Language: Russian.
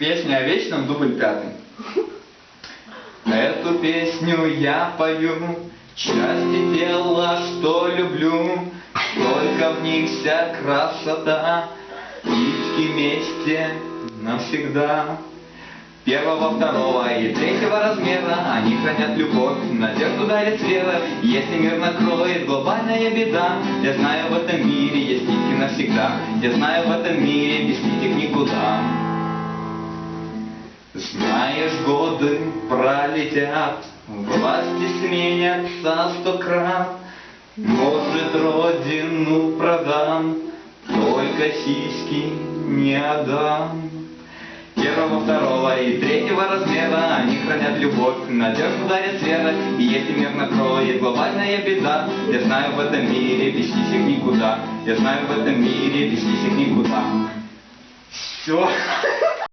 Песня о вечном, дубль 5. Эту песню я пою, части тела, что люблю, только в них вся красота, птички вместе навсегда. Первого, второго и третьего размера они хранят любовь, надежду дарят вера. Если мир накроет глобальная беда, я знаю, в этом мире есть нити навсегда. Я знаю, в этом мире без нитик никуда. Знаешь, годы пролетят, власти сменятся 100 крат. Может, родину продам, только сиськи не отдам. Первого, второго и третьего размера они хранят любовь, надежду дарят вера. И если мир накроет глобальная беда, я знаю, в этом мире без сисек никуда. Я знаю, в этом мире без сисек никуда. Все.